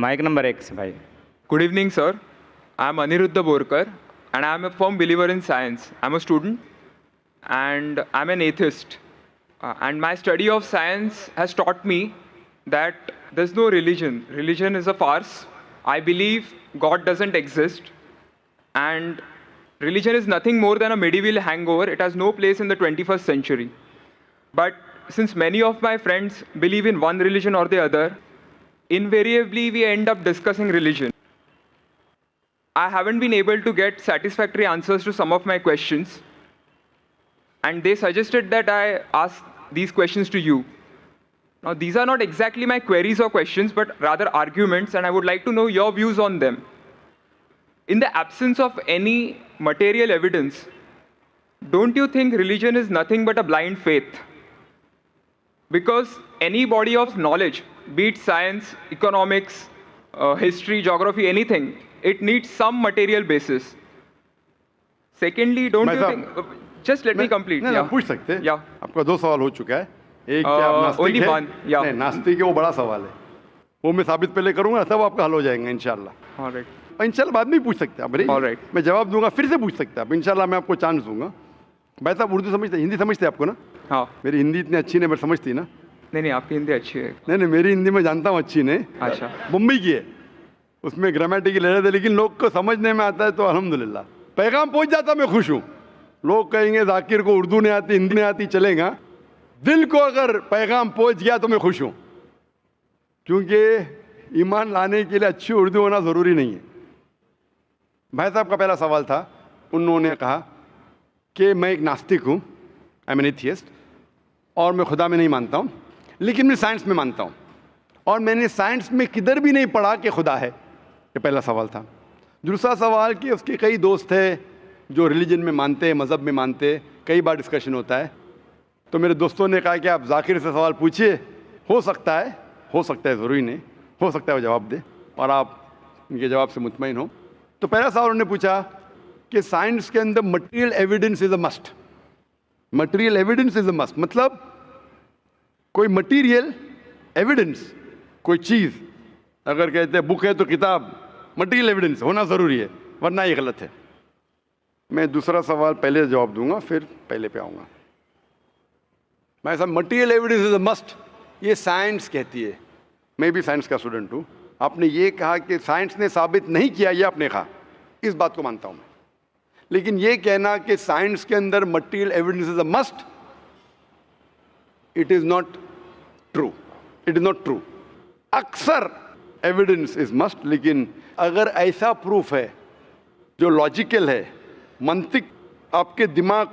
Mic number 1 से भाई। Good evening, sir. I'm Aniruddha Borkar, and I'm a firm believer in science. I'm a student, and I'm an atheist. And my study of science has taught me that there's no religion. Religion is a farce. I believe God doesn't exist, and religion is nothing more than a medieval hangover. It has no place in the 21st century. But since many of my friends believe in one religion or the other, invariably we end up discussing religion. I haven't been able to get satisfactory answers to some of my questions, and they suggested that I ask these questions to you. Now, these are not exactly my queries or questions, but rather arguments, and I would like to know your views on them. In the absence of any material evidence, don't you think religion is nothing but a blind faith? Because any body of knowledge, be it science, economics, history, geography, anything, it needs some material basis. Secondly, don't you think... Just let me complete. नहीं, Yeah. पूछ सकते हैं। Yeah. आपका 2 सवाल हो चुका है। एक क्या आप नास्तिक only है? one, yeah. नहीं, नास्तिक है, वो बड़ा सवाल है। वो मैं साबित पहले करूंगा, सब आपका हल हो जाएगा इंशाल्लाह। All right. इंशाल्लाह बाद में भी पूछ सकते हैं आप। All right. मैं जवाब दूंगा, फिर से पूछ सकते हैं आप। इंशाल्लाह मैं आपको चांस दूंगा। भाई साहब उर्दू समझते, हिंदी समझते हैं आपको ना? हाँ। मेरी हिंदी इतनी अच्छी नहीं, मैं समझती ना? नहीं, आपकी हिंदी अच्छी है। नहीं, मेरी हिंदी मैं जानता हूँ अच्छी नहीं। अच्छा। मुंबई की है, उसमें ग्रामेटिकल एरर है, लेकिन लोग को समझने में आता है तो अल्हम्दुलिल्लाह। पैगाम पहुंच जाता, मैं खुश हूँ। लोग कहेंगे जाकिर को उर्दू नहीं आती, हिंदी नहीं आती, चलेगा। दिल को अगर पैगाम पहुंच गया तो मैं खुश हूँ, क्योंकि ईमान लाने के लिए अच्छी उर्दू होना ज़रूरी नहीं है। भाई साहब का पहला सवाल था, उन्होंने कहा कि मैं एक नास्तिक हूँ, आई एम एन एथियस्ट, और मैं खुदा में नहीं मानता हूँ, लेकिन मैं साइंस में मानता हूँ, और मैंने साइंस में किधर भी नहीं पढ़ा कि खुदा है। ये पहला सवाल था। दूसरा सवाल कि उसके कई दोस्त हैं जो रिलीजन में मानते हैं, मज़हब में मानते हैं, कई बार डिस्कशन होता है। तो मेरे दोस्तों ने कहा कि आप जाकिर से सवाल पूछिए, हो सकता है ज़रूरी नहीं, हो सकता है वो जवाब दे और आप उनके जवाब से मुतमईन हो। तो पहला सवाल उन्होंने पूछा कि साइंस के अंदर material evidence is a must. Material evidence is a must मतलब कोई मटेरियल एविडेंस, कोई चीज़ अगर कहते हैं बुक है तो किताब मटेरियल एविडेंस होना ज़रूरी है, वरना ये गलत है। मैं दूसरा सवाल पहले जवाब दूंगा, फिर पहले पे आऊँगा। मैं साहब material evidence is a must, ये साइंस कहती है। मैं भी साइंस का स्टूडेंट हूँ। आपने ये कहा कि साइंस ने साबित नहीं किया, ये आपने कहा, इस बात को मानता हूँ मैं। लेकिन ये कहना कि साइंस के अंदर material evidence is a must, it is not true, it is not true. अक्सर एविडेंस इज़ मस्ट, लेकिन अगर ऐसा प्रूफ है जो लॉजिकल है, मंतिक आपके दिमाग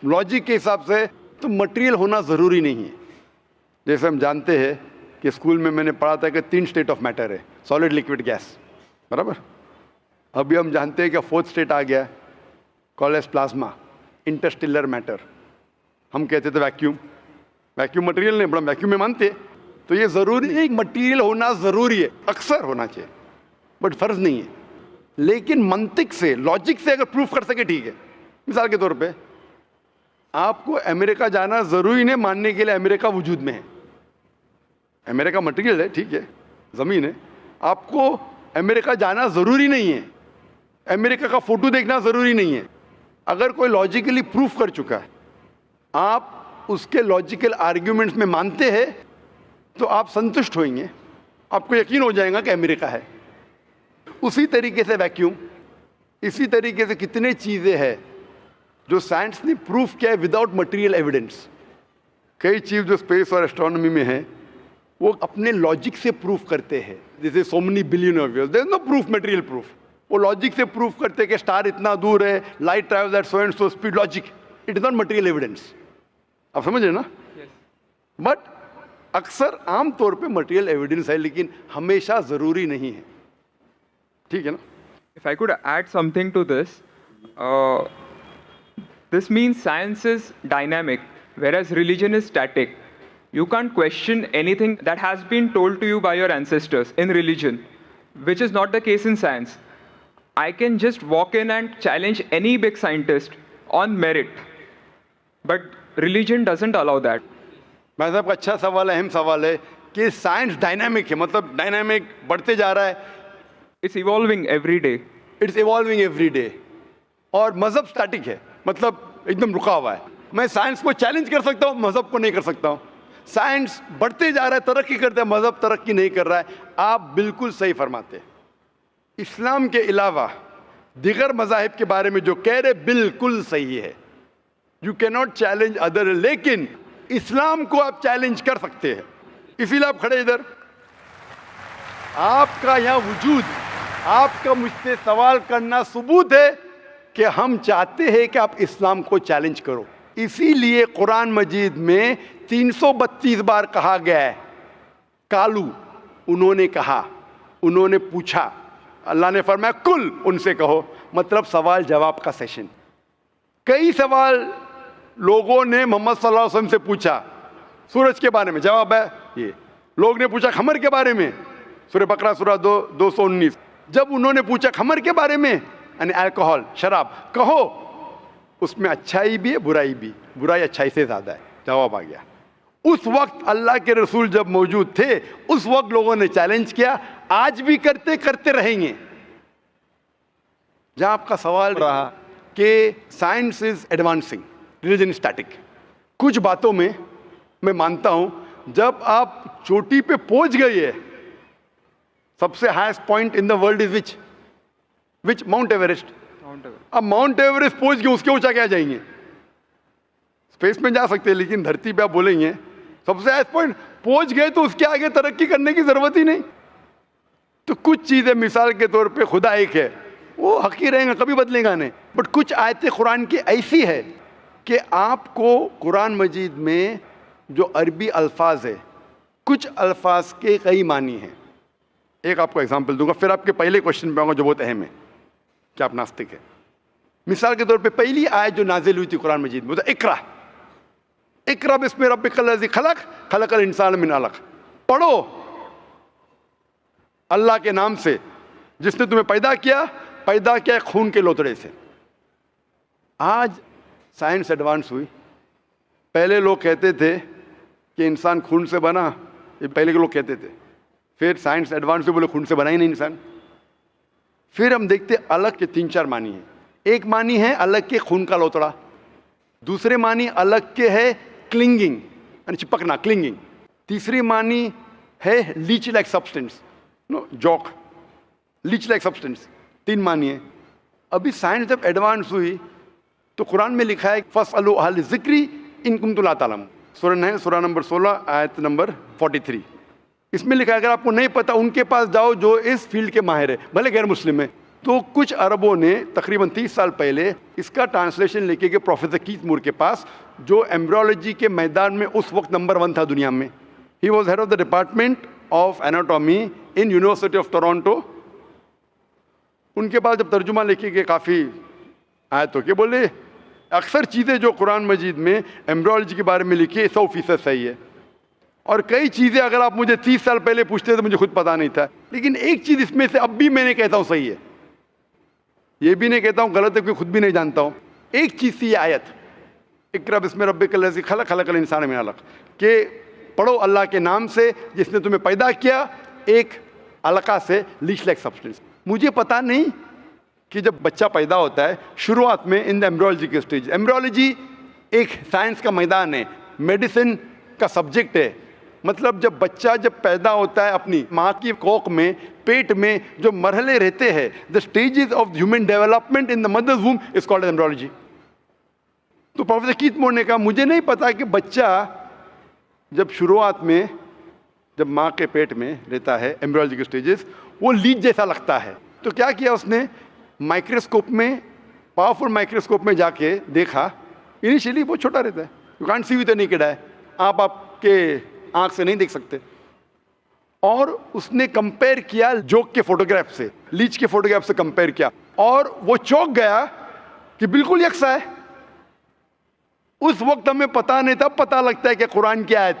लॉजिक के हिसाब से, तो मटेरियल होना ज़रूरी नहीं है। जैसे हम जानते हैं कि स्कूल में मैंने पढ़ा था कि 3 स्टेट ऑफ मैटर है, सॉलिड, लिक्विड, गैस, बराबर। अभी हम जानते हैं कि 4th स्टेट आ गया, called as plasma, interstellar matter. हम कहते थे वैक्यूम, वैक्यूम मटेरियल नहीं, बड़ा वैक्यूम में मानते। तो ये ज़रूरी है, मटेरियल होना ज़रूरी है, अक्सर होना चाहिए, बट फ़र्ज़ नहीं है। लेकिन मंतिक से, लॉजिक से अगर प्रूफ कर सके ठीक है। मिसाल के तौर पे आपको अमेरिका जाना ज़रूरी नहीं मानने के लिए अमेरिका वजूद में है। अमेरिका मटेरियल है, ठीक है, ज़मीन है। आपको अमेरिका जाना ज़रूरी नहीं है, अमेरिका का फ़ोटो देखना ज़रूरी नहीं है। अगर कोई लॉजिकली प्रूफ कर चुका है, आप उसके लॉजिकल आर्ग्यूमेंट्स में मानते हैं, तो आप संतुष्ट होंगे, आपको यकीन हो जाएगा कि अमेरिका है। उसी तरीके से वैक्यूम, इसी तरीके से कितने चीज़ें हैं जो साइंस ने प्रूफ किया है विदाउट मटेरियल एविडेंस। कई चीज़ जो स्पेस और एस्ट्रोनॉमी में है वो अपने लॉजिक से प्रूफ करते हैं, जैसे so many billion of years, there is no proof, material proof. वो लॉजिक से प्रूफ करते हैं कि स्टार इतना दूर है, light travels at so and so speed, logic, it is not material evidence. आप समझ रहे ना? बट अक्सर आमतौर पे मटेरियल एविडेंस है, लेकिन हमेशा ज़रूरी नहीं है, ठीक है ना? If I could add something to this, this means science is dynamic, whereas religion is static. You can't question anything that has been told to you by your ancestors in religion, which is not the case in science. I can just walk in and challenge any big scientist on merit, but religion doesn't allow that. भाई साहब का अच्छा सवाल है, अहम सवाल है। कि साइंस डायनामिक है, मतलब डायनामिक बढ़ते जा रहा है, It's evolving every day. It's evolving every day, और मजहब स्टैटिक है, मतलब एकदम रुका हुआ है। मैं साइंस को चैलेंज कर सकता हूँ, मजहब को नहीं कर सकता हूँ। साइंस बढ़ते जा रहा है, तरक्की करता है, मजहब तरक्की नहीं कर रहा है। आप बिल्कुल सही फरमाते हैं। इस्लाम के अलावा दिगर मज़ाहिब के बारे में जो कह रहे बिल्कुल सही है। You can not challenge other, लेकिन इस्लाम को आप चैलेंज कर सकते हैं। इसीलिए आप खड़े इधर, आपका यहाँ वजूद, आपका मुझसे सवाल करना सबूत है कि हम चाहते हैं कि आप इस्लाम को चैलेंज करो। इसीलिए कुरान मजीद में 332 बार कहा गया है कालू, उन्होंने कहा, उन्होंने पूछा, अल्लाह ने फरमाया कुल, उनसे कहो, मतलब सवाल जवाब का सेशन। कई सवाल लोगों ने मोहम्मद सल्लल्लाहु अलैहि वसल्लम से पूछा, सूरज के बारे में जवाब है ये। लोग ने पूछा खमर के बारे में, सूरह बकरा सूरह 219। जब उन्होंने पूछा खमर के बारे में, यानी अल्कोहल, शराब, कहो उसमें अच्छाई भी है बुराई भी, बुराई अच्छाई से ज़्यादा है, जवाब आ गया। उस वक्त अल्लाह के रसूल जब मौजूद थे, उस वक्त लोगों ने चैलेंज किया, आज भी करते रहेंगे। जहां आपका सवाल रहा कि science is advancing, religion static, कुछ बातों में मैं मानता हूं, जब आप चोटी पे पहुंच गई है, सबसे highest point in the world is which mount Everest. अब माउंट एवरेस्ट पहुंच गए, उसके ऊंचा क्या जाएंगे? स्पेस में जा सकते हैं, लेकिन धरती पे आप बोलेंगे सबसे हाईएस्ट पॉइंट पहुंच गए तो उसके आगे तरक्की करने की जरूरत ही नहीं। तो कुछ चीजें, मिसाल के तौर पे खुदा एक है, वो हक ही रहेगा, कभी बदलेगा नहीं। बट कुछ आयतें कुरान की ऐसी है कि आपको कुरान मजीद में जो अरबी अल्फाज है, कुछ अल्फाज के कई मानी हैं। एक आपको एग्जांपल दूंगा, फिर आपके पहले क्वेश्चन पे आऊंगा जो बहुत अहम है कि आप नास्तिक है। मिसाल के तौर पे पहली आयत जो नाजिल हुई थी कुरान मजीद में, इकरा इकरा बिस्मि रब्बिकल लज़ी खलक खलकल इंसान मिन अलक। पढ़ो अल्लाह के नाम से जिसने तुम्हें पैदा किया खून के लोतड़े से। आज साइंस एडवांस हुई। पहले लोग कहते थे कि इंसान खून से बना, ये पहले के लोग कहते थे। फिर साइंस एडवांस हुई, बोले खून से बना ही नहीं इंसान। फिर हम देखते अलग के 3-4 मानी है। एक मानी है अलग के खून का लोतड़ा, दूसरे मानी अलग के है क्लिंगिंग, यानी चिपकना, क्लिंगिंग। तीसरी मानी है leech like substance, no joke, leech like substance. 3 मानी है। अभी साइंस जब एडवांस हुई तो कुरान में लिखा है फस्अलू अहल ज़िक्री इन कुंतुम ला तालमून, सूरह नंबर 16 आयत नंबर 43। इसमें लिखा है अगर आपको नहीं पता उनके पास जाओ जो इस फील्ड के माहिर है, भले गैर मुस्लिम है। तो कुछ अरबों ने तकरीबन 30 साल पहले इसका ट्रांसलेशन लेके गए प्रोफेसर कीथ मूर के पास, जो एम्ब्रियोलॉजी के मैदान में उस वक्त नंबर 1 था दुनिया में। He was head of the department of anatomy in university of Toronto. उनके पास जब तर्जुमा लेके गए काफ़ी आयतों के, बोले अक्सर चीज़ें जो कुरान मजीद में एम्ब्रियोलॉजी के बारे में लिखी है 100% सही है, और कई चीज़ें अगर आप मुझे 30 साल पहले पूछते तो मुझे खुद पता नहीं था, लेकिन एक चीज़ इसमें से अब भी मैंने कहता हूँ सही है, ये भी नहीं कहता हूँ गलत है क्योंकि खुद भी नहीं जानता हूँ। एक चीज़ थी ये आयत इक़रा बिस्मि रब्बिकल लज़ी खलक खलकल इंसान मिन अलक, के पढ़ो अल्लाह के नाम से जिसने तुम्हें पैदा किया एक अलका से, लीच लाइक सब्सटेंस। मुझे पता नहीं कि जब बच्चा पैदा होता है शुरुआत में इन द एम्ब्रियोलॉजी के स्टेज, एम्ब्रियोलॉजी एक साइंस का मैदान है, मेडिसिन का सब्जेक्ट है। मतलब जब बच्चा जब पैदा होता है अपनी माँ की कोख में, पेट में जो मरहले रहते हैं, the stages of human development in the mother's womb is called embryology. तो प्रोफेसर कीथ मूर ने कहा मुझे नहीं पता कि बच्चा जब शुरुआत में जब माँ के पेट में रहता है, एम्ब्रियोलॉजी के स्टेजेस, वो लीच जैसा लगता है। तो क्या किया उसने, माइक्रोस्कोप में, पावरफुल माइक्रोस्कोप में जाके देखा। इनिशियली वो छोटा रहता है, you can't see with the naked eye, आप आपके आंख से नहीं देख सकते। और उसने कंपेयर किया जोक के फोटोग्राफ से, लीच के फोटोग्राफ से कंपेयर किया, और वो चौंक गया कि बिल्कुल यकसा है। उस वक्त हमें पता नहीं था, पता लगता है कि कुरान की आयत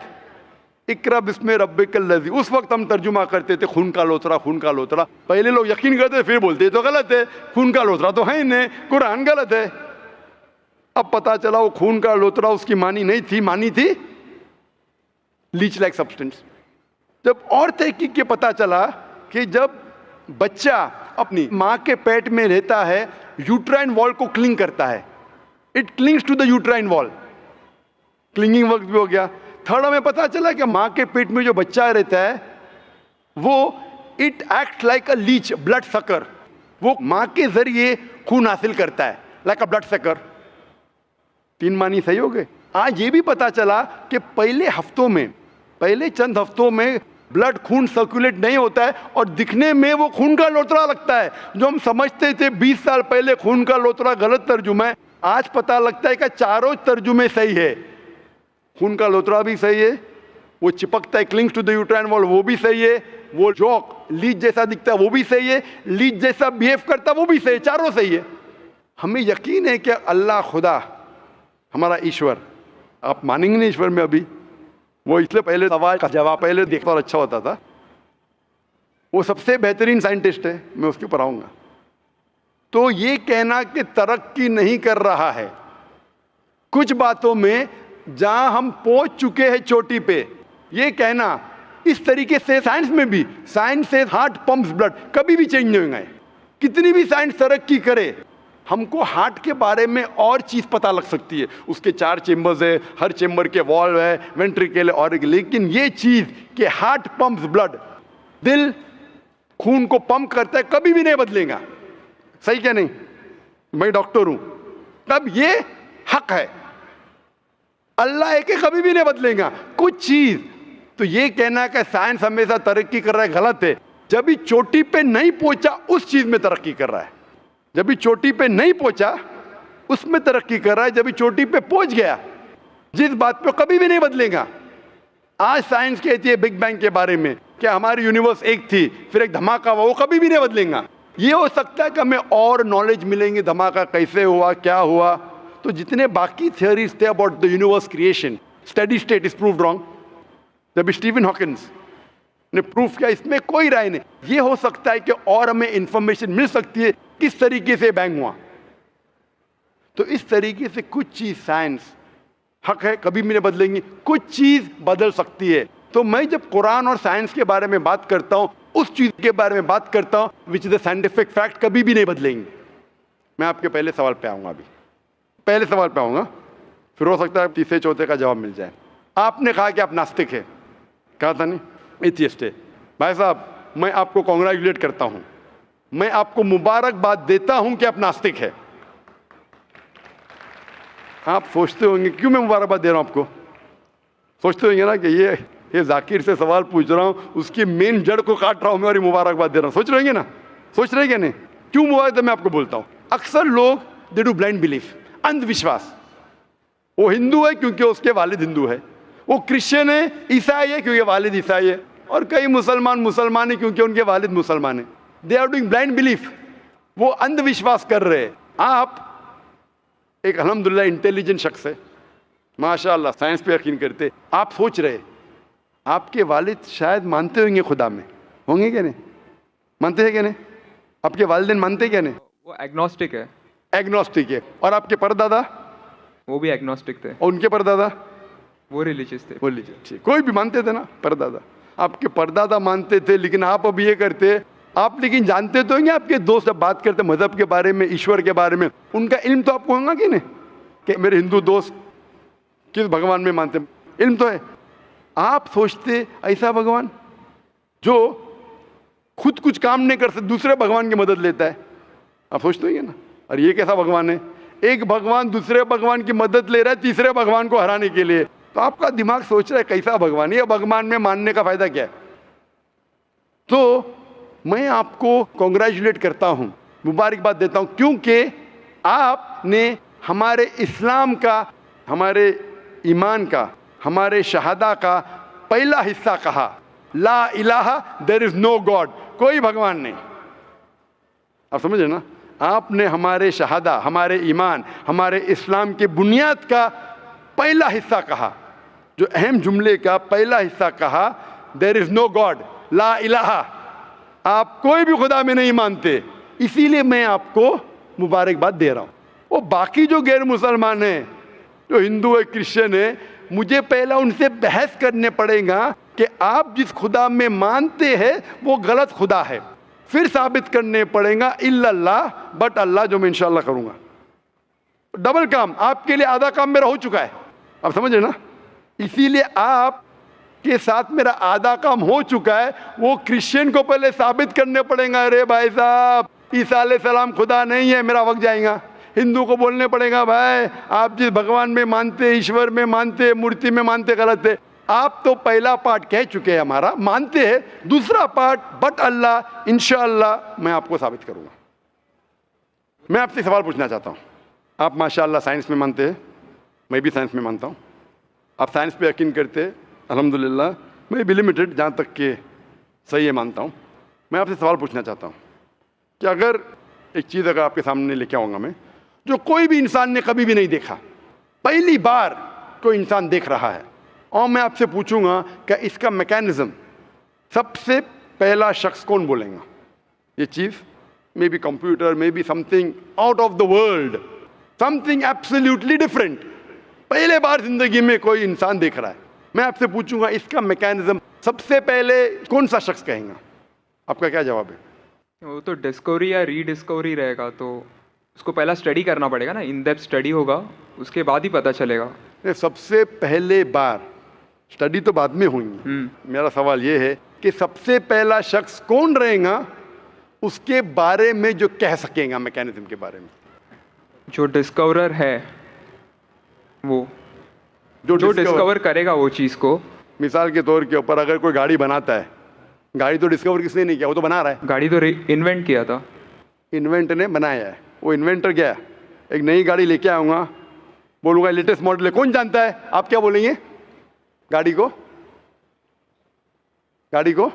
इक़रा बिस्मि रब्बिकल लज़ी, उस वक्त हम तर्जुमा करते थे खून का लोतरा, खून का लोतरा। पहले लोग यकीन करते फिर बोलते तो गलत है, खून का लोतरा तो है ही नहीं, कुरान गलत है। अब पता चला वो खून का लोतरा उसकी मानी नहीं थी, मानी थी लीच लाइक सब्सटेंस। जब और तहकीक के पता चला कि जब बच्चा अपनी माँ के पेट में रहता है, यूट्राइन वॉल को क्लिंग करता है, it clings to the uterine wall, clinging work भी हो गया। थर्ड, हमें पता चला कि माँ के पेट में जो बच्चा रहता है वो it act like a leech, blood sucker, वो माँ के जरिए खून हासिल करता है, लाइक अ ब्लड सकर। 3 मानी सही हो गए। आज ये भी पता चला कि पहले चंद हफ्तों में ब्लड खून सर्कुलेट नहीं होता है और दिखने में वो खून का लोतरा लगता है। जो हम समझते थे 20 साल पहले खून का लोतरा गलत तर्जुमा है, आज पता लगता है कि चारों तर्जुमे सही है। खून का लोतरा भी सही है, वो चिपकता है, clings to the uterine wall, वो भी सही है, वो जॉक लीच जैसा दिखता है वो भी सही है, लीच जैसा बिहेव करता है वो भी सही है, चारों सही है। हमें यकीन है कि अल्लाह खुदा हमारा ईश्वर, आप मानेंगे नहीं ईश्वर में अभी, वो इसलिए पहले सवाल का जवाब पहले देखता और अच्छा होता था, वो सबसे बेहतरीन साइंटिस्ट है, मैं उसके ऊपर आऊँगा। तो ये कहना कि तरक्की नहीं कर रहा है, कुछ बातों में जहां हम पहुंच चुके हैं चोटी पे, ये कहना इस तरीके से साइंस में भी, साइंस से हार्ट पंप्स ब्लड, कभी भी चेंज नहीं होंगे। कितनी भी साइंस तरक्की करे, हमको हार्ट के बारे में और चीज़ पता लग सकती है, उसके 4 चेम्बर्स है, हर चेम्बर के वॉल्व है, वेंट्रिकल है और, लेकिन ये चीज़ कि हार्ट पंप्स ब्लड, दिल खून को पंप करता है, कभी भी नहीं बदलेगा। सही क्या नहीं? मैं डॉक्टर हूं, तब ये हक है, अल्लाह है कि कभी भी नहीं बदलेगा कुछ चीज। तो ये कहना कि साइंस हमेशा तरक्की कर रहा है, गलत है। जब भी चोटी पे नहीं पहुंचा उस चीज में तरक्की कर रहा है, जब भी चोटी पे नहीं पहुंचा उसमें तरक्की कर रहा है, जब भी चोटी पे पहुंच गया जिस बात पे कभी भी नहीं बदलेगा। आज साइंस कहती है बिग बैंग के बारे में कि हमारी यूनिवर्स एक थी फिर एक धमाका हुआ, वो कभी भी नहीं बदलेगा। ये हो सकता है कि हमें और नॉलेज मिलेंगे, धमाका कैसे हुआ, क्या हुआ। तो जितने बाकी थियोरीज थे about the universe creation, steady state is proved wrong. जब स्टीवन हॉकिंस ने प्रूफ किया, इसमें कोई राय नहीं। ये हो सकता है कि और हमें इंफॉर्मेशन मिल सकती है किस तरीके से बैंग हुआ। तो इस तरीके से कुछ चीज साइंस हक है, कभी भी नहीं बदलेंगी, कुछ चीज बदल सकती है। तो मैं जब कुरान और साइंस के बारे में बात करता हूं, उस चीज के बारे में बात करता हूं which is the scientific fact, कभी भी नहीं बदलेंगे। मैं आपके पहले सवाल पे आऊंगा, अभी पहले सवाल पे आऊंगा, फिर हो सकता है तीसरे चौथे का जवाब मिल जाए। आपने कहा कि आप नास्तिक है, कहा था नहीं, एथियस्ट है। भाई साहब, मैं आपको कॉन्ग्रेचुलेट करता हूं, मैं आपको मुबारकबाद देता हूं कि आप नास्तिक है। आप सोचते होंगे क्यों मैं मुबारकबाद दे रहा हूं आपको, सोचते होंगे ना कि ये जाकिर से सवाल पूछ रहा हूं, उसकी मेन जड़ को काट रहा हूं मैं और मुबारकबाद दे रहा हूं। सोच रहे ना, सोच रहे क्या नहीं? क्यों मुबारक? मैं आपको बोलता हूं, अक्सर लोग दे डू ब्लाइंड बिलीफ, अंधविश्वास। वो हिंदू है क्योंकि उसके वालिद हिंदू है, वो क्रिश्चियन है, ईसाई है क्योंकि वालिद ईसाई है, और कई मुसलमान है क्योंकि उनके वालिद मुसलमान है। They are doing blind belief, वो अंधविश्वास कर रहे हैं। आप एक अल्हम्दुलिल्लाह इंटेलिजेंट शख्स है, माशाअल्लाह, साइंस पे यकीन करते। आप सोच रहे आपके वालिद शायद मानते होंगे खुदा में, होंगे क्या नहीं? मानते हैं क्या नहीं? आपके वालिदैन मानते क्या नहीं? वो एग्नोस्टिक है। एग्नोस्टिक है। और आपके परदादा? वो भी एग्नोस्टिक थे। और उनके परदादा? वो रिलीजियस थे। वो रिलीजियस, कोई भी मानते थे ना परदादा। आपके परदादा मानते थे, लेकिन आप अब ये करते। आप लेकिन जानते तो होंगे, आपके दोस्त जब बात करते मजहब के बारे में, ईश्वर के बारे में, उनका इल्म तो आपको होगा कि नहीं, कि मेरे हिंदू दोस्त किस भगवान में मानते, इल्म तो है। आप सोचते ऐसा भगवान जो खुद कुछ काम नहीं कर सकते, दूसरे भगवान की मदद लेता है, आप सोचते होंगे ना। और ये कैसा भगवान है? एक भगवान दूसरे भगवान की मदद ले रहा है तीसरे भगवान को हराने के लिए। तो आपका दिमाग सोच रहा है कैसा भगवान, ये भगवान में मानने का फायदा क्या है? तो मैं आपको कॉन्ग्रेचुलेट करता हूं, मुबारकबाद देता हूं, क्योंकि आपने हमारे इस्लाम का, हमारे ईमान का, हमारे शहादा का पहला हिस्सा कहा, ला इलाहा, देयर इज नो गॉड, कोई भगवान नहीं। आप समझे ना? आपने हमारे शहादा, हमारे ईमान, हमारे इस्लाम के बुनियाद का पहला हिस्सा कहा, जो अहम जुमले का पहला हिस्सा कहा, देयर इज नो गॉड, ला इलाहा, आप कोई भी खुदा में नहीं मानते। इसीलिए मैं आपको मुबारकबाद दे रहा हूं। वो बाकी जो गैर मुसलमान हैं, जो हिंदू है, क्रिश्चियन है, मुझे पहला उनसे बहस करने पड़ेगा कि आप जिस खुदा में मानते हैं वो गलत खुदा है, फिर साबित करने पड़ेगा इल्लल्लाह बट अल्लाह, जो मैं इंशाल्लाह करूंगा। डबल काम, आपके लिए आधा काम मेरा हो चुका है, आप समझ रहे ना। इसीलिए आप के साथ मेरा आधा काम हो चुका है, वो क्रिश्चियन को पहले साबित करने पड़ेगा, अरे भाई साहब ईसा अलैहिस्सलाम खुदा नहीं है, मेरा वक्त जाएगा। हिंदू को बोलने पड़ेगा, भाई आप जिस भगवान में मानते, ईश्वर में मानते, मूर्ति में मानते, गलत है। आप तो पहला पार्ट कह चुके हैं हमारा, मानते हैं। दूसरा पार्ट बट अल्लाह, इंशाअल्लाह मैं आपको साबित करूंगा। मैं आपसे सवाल पूछना चाहता हूं, आप माशाअल्लाह साइंस में मानते हैं, मैं भी साइंस में मानता हूं। आप साइंस पे यकीन करते हैं, अल्हम्दुलिल्लाह। मैं भी लिमिटेड, जहाँ तक के सही है मानता हूँ। मैं आपसे सवाल पूछना चाहता हूँ कि अगर एक चीज़ अगर आपके सामने लेके आऊँगा मैं, जो कोई भी इंसान ने कभी भी नहीं देखा, पहली बार कोई इंसान देख रहा है, और मैं आपसे पूछूंगा कि इसका मैकेनिज्म, सबसे पहला शख्स कौन बोलेगा? ये चीज़ may be computer, may be something out of the world, something absolutely different, पहले बार जिंदगी में कोई इंसान देख रहा है। मैं आपसे पूछूंगा इसका मैकेनिज्म सबसे पहले कौन सा शख्स कहेगा? आपका क्या जवाब है? वो तो डिस्कवरी या रीडिस्कवरी रहेगा, तो उसको पहला स्टडी करना पड़ेगा ना, इन डेप्थ स्टडी होगा, उसके बाद ही पता चलेगा। सबसे पहले बार, स्टडी तो बाद में हुई। मेरा सवाल ये है कि सबसे पहला शख्स कौन रहेगा उसके बारे में जो कह सकेगा, मैकेनिज्म के बारे में? जो डिस्कवरर है, वो जो डिस्कवर करेगा वो चीज़ को। मिसाल के तौर के ऊपर अगर कोई गाड़ी बनाता है, गाड़ी तो डिस्कवर किसने नहीं किया, वो तो बना रहा है। गाड़ी तो इन्वेंट किया था, इन्वेंट ने बनाया है। वो इन्वेंटर गया, एक नई गाड़ी लेके आऊँगा, बोलूँगा लेटेस्ट मॉडल है, कौन जानता है? आप क्या बोलेंगे? गाड़ी को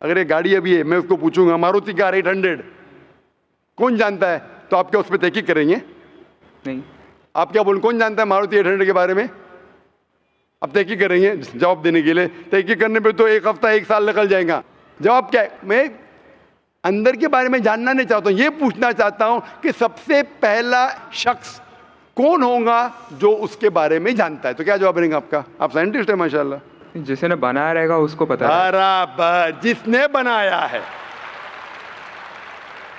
अगर ये गाड़ी अभी है, मैं उसको पूछूंगा मारुति कार 800 कौन जानता है, तो आप क्या उस पर तहकीक करेंगे? नहीं। आप क्या बोल, कौन जानता है मारुति 800 के बारे में? अब तहकीक करेंगे जवाब देने के लिए। तहकीक करने पे तो एक हफ्ता, एक साल निकल जाएगा। जवाब क्या है? मैं अंदर के बारे में जानना नहीं चाहता हूँ, ये पूछना चाहता हूँ कि सबसे पहला शख्स कौन होगा जो उसके बारे में जानता है। तो क्या जवाब रहेगा आपका? आप साइंटिस्ट है माशाल्लाह। जिसने बनाया रहेगा उसको पता है। बराबर, जिसने बनाया है।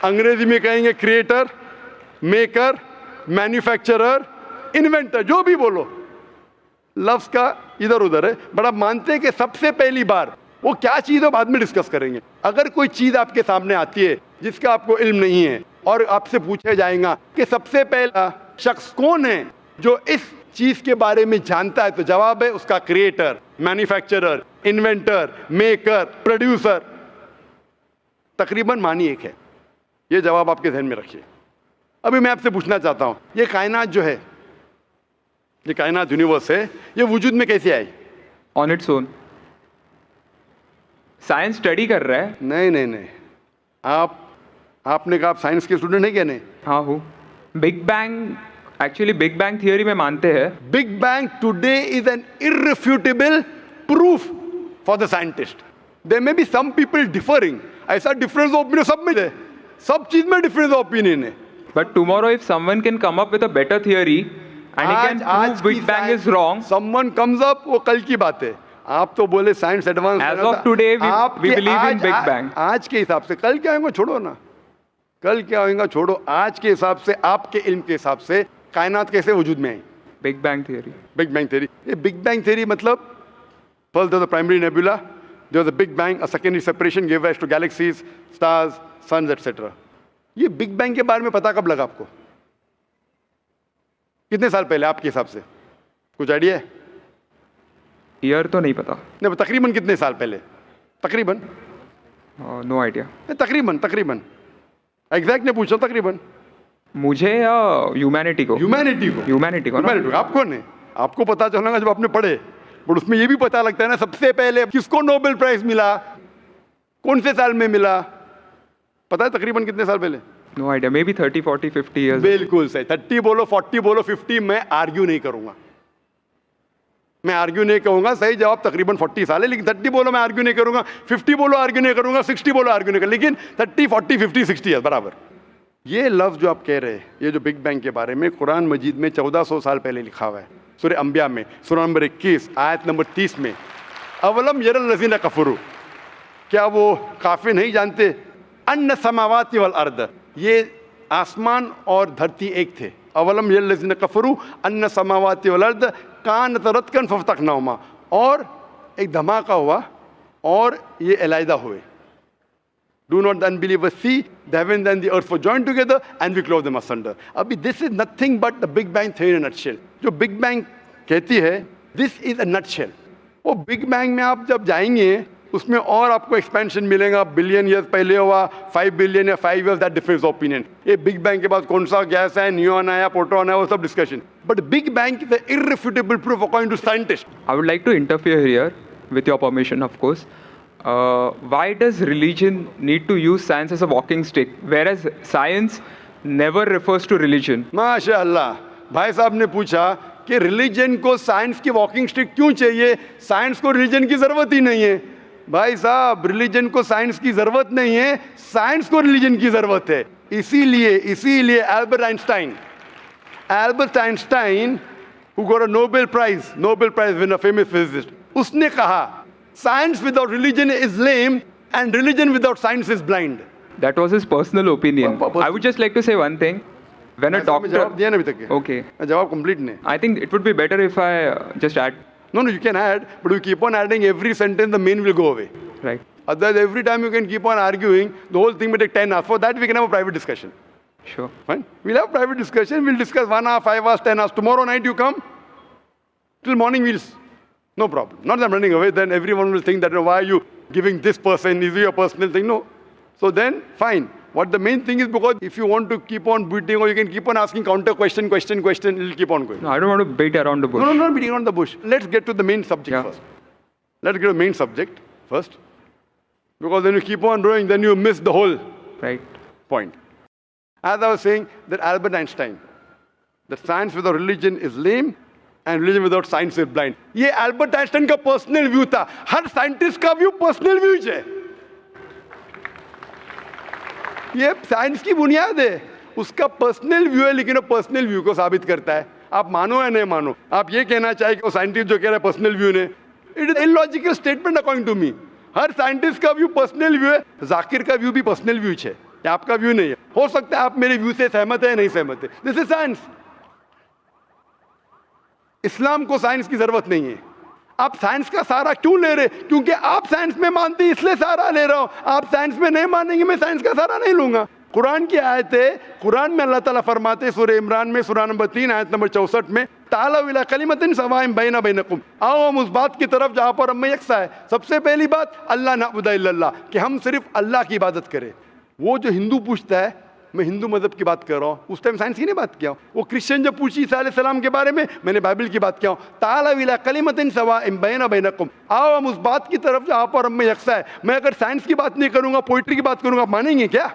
अंग्रेजी में कहेंगे क्रिएटर, मेकर, मैन्युफैक्चरर, इन्वेंटर, जो भी बोलो, लफ्ज का इधर उधर है। बड़ा मानते हैं कि सबसे पहली बार वो क्या चीज़ है बाद में डिस्कस करेंगे। अगर कोई चीज़ आपके सामने आती है जिसका आपको इल्म नहीं है और आपसे पूछा जाएगा कि सबसे पहला शख्स कौन है जो इस चीज़ के बारे में जानता है, तो जवाब है उसका creator, manufacturer, inventor, maker, producer. तकरीबन मानी एक है। ये जवाब आपके ध्यान में रखिए। अभी मैं आपसे पूछना चाहता हूँ, ये कायनात जो है, ये कायनात यूनिवर्स है, ये वजूद में कैसे आई? On its own. Science study कर रहा है। नहीं, आपने कहा आप साइंस के स्टूडेंट हैं क्या? नहीं। हाँ हूँ। Big bang, actually big bang theory में मानते हैं। Big bang today is an irrefutable proof for the scientist. There may be some people differing, ऐसा डिफरेंस ऑफ ओपिनियन सब में है, सब चीज में डिफरेंस ऑफ ओपिनियन है। But tomorrow if someone can come up with a better theory and he can prove big bang is wrong, someone comes up, वो कल की बात है। आप तो बोले science advance, as of today we believe in big bang. आज के हिसाब से कल क्या होगा छोड़ो ना, कल क्या होगा छोड़ो। आज के हिसाब से, आपके इल्म के हिसाब से कायनात कैसे वजूद में आई? Big bang theory. Big bang theory. ये बिग बैंग थियोरी मतलब first there was the primary nebula, there was a big bang, a secondary separation give rise to galaxies, stars, suns etcetera. ये बिग बैंग के बारे में पता कब लगा आपको? कितने साल पहले आपके हिसाब से? कुछ आइडिया है? ईयर तो नहीं पता। नहीं, तकरीबन कितने साल पहले? तकरीबन नो आइडिया। तकरीबन एग्जैक्ट नहीं पूछ रहा, तकरीबन। मुझे या ह्यूमैनिटी को? ह्यूमैनिटी को। आपको नहीं, आपको पता चलेगा जब आपने पढ़े। बट उसमें ये भी पता लगता है ना सबसे पहले किसको नोबेल प्राइज मिला, कौन से साल में मिला, पता है तकरीबन कितने साल पहले? No idea, maybe 30, 40, 50 years. बिल्कुल सही। 30 बोलो, 40 बोलो, 50, मैं आर्ग्यू नहीं करूंगा। मैं आर्ग्यू नहीं कहूंगा, सही जवाब तकरीबन 40 साल है। लेकिन 30 बोलो मैं आर्ग्यू नहीं करूंगा, 50 बोलो आर्ग्यू नहीं करूंगा, 60 बोलो आर्ग्यू नहीं करूंगा, लेकिन 30, 40, 50, 60 है बराबर। ये लफ्ज जो आप कह रहे हैं, ये जो बिग बैंग के बारे में कुरान मजीद में 1400 साल पहले लिखा हुआ है। सूरह अंबिया में सूरह नंबर 21 आयत नंबर 30 में, अवलम यरल लज़ीना कफरू, क्या वो काफिर नहीं जानते, अन्ना समावाति वल अर्द, ये आसमान और धरती एक थे। अवलम यरल लज़ीना कफरू अन्ना समावाति वल अर्द कानत रतकन फफ्तकनाहुमा, और एक धमाका हुआ और ये अलहदा हुए। Do not the unbelievers see the heavens and the earth were joined together and we clove them asunder. अभी this is nothing but the Big Bang theory in a nutshell. जो Big Bang कहती है, this is a nutshell. वो Big Bang में आप जब जाएंगे उसमें और आपको एक्सपेंशन मिलेगा, बिलियन ईयर्स पहले हुआ, 5 बिलियन या 5 ईयर्स, दैट डिफरेंस ओपिनियन। ये बिग बैंग के बाद कौन सा गैस है, न्यून आया, प्रोटॉन है, वो सब discussion, but big bang is the irrefutable proof according to scientist. I would like to interfere here, with your permission, of course. Why does religion need to use science as a walking stick, whereas science never refers to religion? माशाअल्लाह, भाई साहब ने पूछा कि religion को science की walking stick क्यों चाहिए, साइंस को रिलीजन की जरूरत ही नहीं है। भाई साहब, रिलीजन को साइंस की जरूरत नहीं है, साइंस को रिलीजन की जरूरत है। इसीलिए Albert Einstein who got a Nobel Prize winner, famous physicist, उसने कहा science without religion is lame and religion without science is blind. That was his personal opinion. I would just like to say one thing. When a doctor... जवाब दिया ना अभी तक? Okay. जवाब complete नहीं। I think it would be better if I just add. No, you can add, but you keep on adding every sentence, the main will go away. Right. Otherwise, every time you can keep on arguing, the whole thing may take 10 hours. For that, we can have a private discussion. Sure. Fine? We'll have private discussion. We'll discuss 1 hour, 5 hours, 10 hours. Tomorrow night you come. Till morning no problem. Not that I'm running away. Then everyone will think that, why are you giving this person? Is it your personal thing? No. So then, fine. What the main thing is, because if you want to keep on beating, or you can keep on asking counter question, it'll keep on going. No, I don't want to beat around the bush. No, not beating around the bush. Let's get to the main subject first. Let's get to the main subject first. Because when you keep on growing, then you miss the whole point. As I was saying, that Albert Einstein, that science without religion is lame and religion without science is blind. ये Albert Einstein का personal view था. हर scientist का view personal view है. ये science की बुनियाद है, उसका पर्सनल व्यू है, लेकिन वो पर्सनल व्यू को साबित करता है। आप मानो या नहीं मानो, आप ये कहना चाहिए कि वो साइंटिस्ट जो कह रहा है पर्सनल व्यू ने, it is illogical statement according to me. हर साइंटिस्ट का व्यू पर्सनल व्यू है, जाकिर का व्यू भी पर्सनल व्यू है, आपका व्यू नहीं है। हो सकता है आप मेरे व्यू से सहमत है या नहीं सहमत है, दिस इज साइंस। इस्लाम को साइंस की जरूरत नहीं है। आप साइंस का सहारा क्यों ले रहे? क्योंकि आप साइंस में मानते हैं, इसलिए सहारा ले रहा हूं। आप साइंस में नहीं मानेंगे, मैं साइंस का सहारा नहीं लूंगा। कुरान की आयत है, कुरान में अल्लाह ताला फरमाते हैं सूरह इमरान में सूरह नंबर 3 आयत नंबर 64 में, तालू इला कलिमतिन सवाइन बैना बैनकुम, आओ हम उस बात की तरफ जहां पर हम में यकसा है। सबसे पहली बात, अल्लाह नअबुद इल्लल्लाह, कि हम सिर्फ अल्लाह की इबादत करें। वो जो हिंदू पूछता है, मैं हिंदू मजहब की बात कर रहा हूँ, उस टाइम साइंस की नहीं बात किया हूँ। वो क्रिश्चियन जब पूछी ईसा अलैहिस्सलाम के बारे में, मैंने बाइबल की बात किया हूँ। तालू इला कलिमतिन सवाइन बैना बैनकुम, आओ हम उस बात की तरफ जहां पर हम में यकसा है। मैं अगर साइंस की बात नहीं करूंगा, पोइट्री की बात करूंगा, आप मानेंगे क्या?